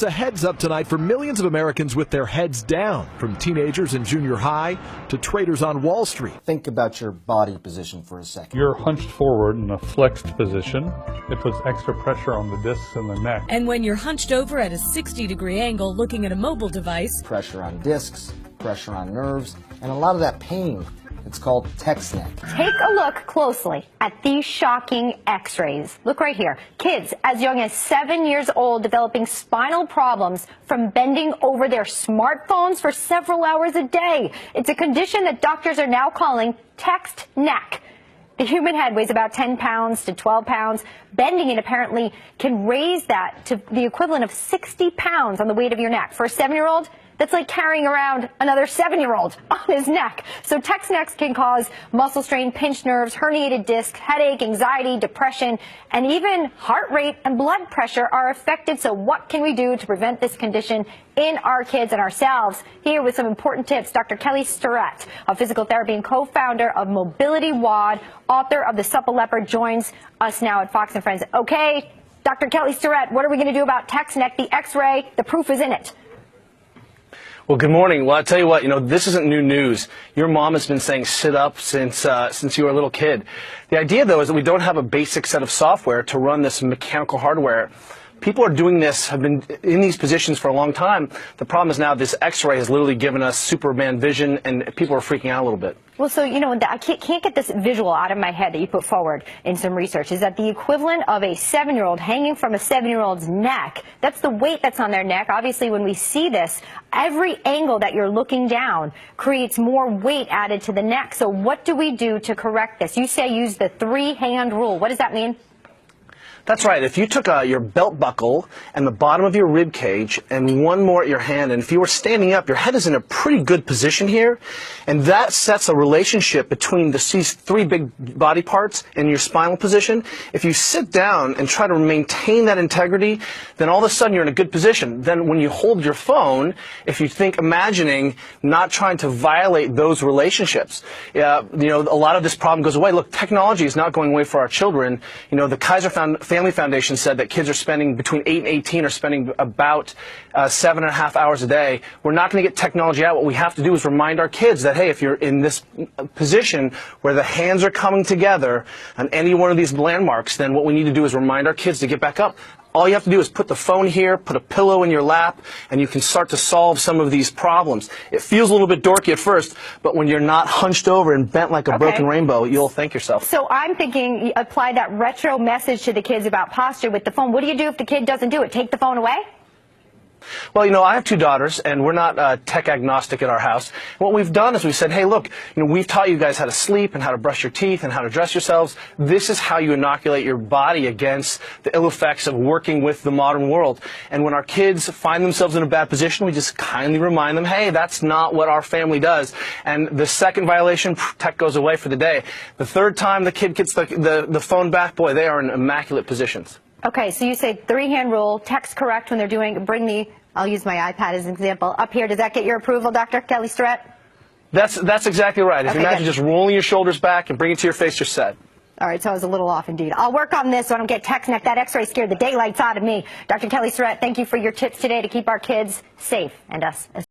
It's a heads up tonight for millions of Americans with their heads down, from teenagers in junior high to traders on Wall Street. Think about your body position for a second. You're hunched forward in a flexed position. It puts extra pressure on the discs in the neck. And when you're hunched over at a 60-degree angle looking at a mobile device, Pressure on discs, pressure on nerves, and a lot of that pain. It's called text neck. Take a look closely at these shocking x-rays. Look right here. Kids as young as 7 years old developing spinal problems from bending over their smartphones for several hours a day. It's a condition that doctors are now calling text neck. The human head weighs about 10 pounds to 12 pounds. Bending it apparently can raise that to the equivalent of 60 pounds on the weight of your neck. For a 7-year-old, that's like carrying around another 7-year-old on his neck. So text necks can cause muscle strain, pinched nerves, herniated discs, headache, anxiety, depression, and even heart rate and blood pressure are affected. So what can we do to prevent this condition in our kids and ourselves? Here with some important tips, Dr. Kelly Starrett, a physical therapy and co-founder of Mobility WOD, author of The Supple Leopard, joins us now at Fox & Friends. Okay, Dr. Kelly Starrett, what are we going to do about text neck? The x-ray, the proof is in it. Well, good morning. Well, I'll tell you what, this isn't new news. Your mom has been saying sit up since you were a little kid. The idea, though, is that we don't have a basic set of software to run this mechanical hardware. People are doing this, have been in these positions for a long time. The problem is now this x-ray has literally given us Superman vision, and people are freaking out a little bit. Well, so, I can't get this visual out of my head that you put forward in some research. Is that the equivalent of a 7-year-old hanging from a 7-year-old's neck? That's the weight that's on their neck. Obviously, when we see this, every angle that you're looking down creates more weight added to the neck. So what do we do to correct this? You say use the 3-hand rule. What does that mean? That's right. If you took your belt buckle and the bottom of your rib cage and one more at your hand, and if you were standing up, your head is in a pretty good position here, and that sets a relationship between these 3 big body parts and your spinal position. If you sit down and try to maintain that integrity, then all of a sudden you're in a good position. Then when you hold your phone, if you think imagining not trying to violate those relationships, a lot of this problem goes away. Look, technology is not going away for our children. The Kaiser Family Foundation said that kids are spending between 8 and 18 are spending about 7.5 hours a day. We're not going to get technology out. What we have to do is remind our kids that, hey, if you're in this position where the hands are coming together on any one of these landmarks, then what we need to do is remind our kids to get back up. All you have to do is put the phone here, put a pillow in your lap, and you can start to solve some of these problems. It feels a little bit dorky at first, but when you're not hunched over and bent like a broken rainbow, you'll thank yourself. So I'm thinking apply that retro message to the kids about posture with the phone. What do you do if the kid doesn't do it? Take the phone away? Well, I have 2 daughters, and we're not tech agnostic at our house. What we've done is we said, hey, look, we've taught you guys how to sleep and how to brush your teeth and how to dress yourselves. This is how you inoculate your body against the ill effects of working with the modern world. And when our kids find themselves in a bad position, we just kindly remind them, hey, that's not what our family does. And the second violation, tech goes away for the day. The third time the kid gets the phone back, boy, they are in immaculate positions. Okay, so you say 3-hand rule, text correct when they're doing, I'll use my iPad as an example, up here. Does that get your approval, Dr. Kelly Starrett? That's exactly right. If you imagine just rolling your shoulders back and bring it to your face, you're set. All right, so I was a little off indeed. I'll work on this so I don't get text neck. That x-ray scared the daylights out of me. Dr. Kelly Starrett, thank you for your tips today to keep our kids safe and us as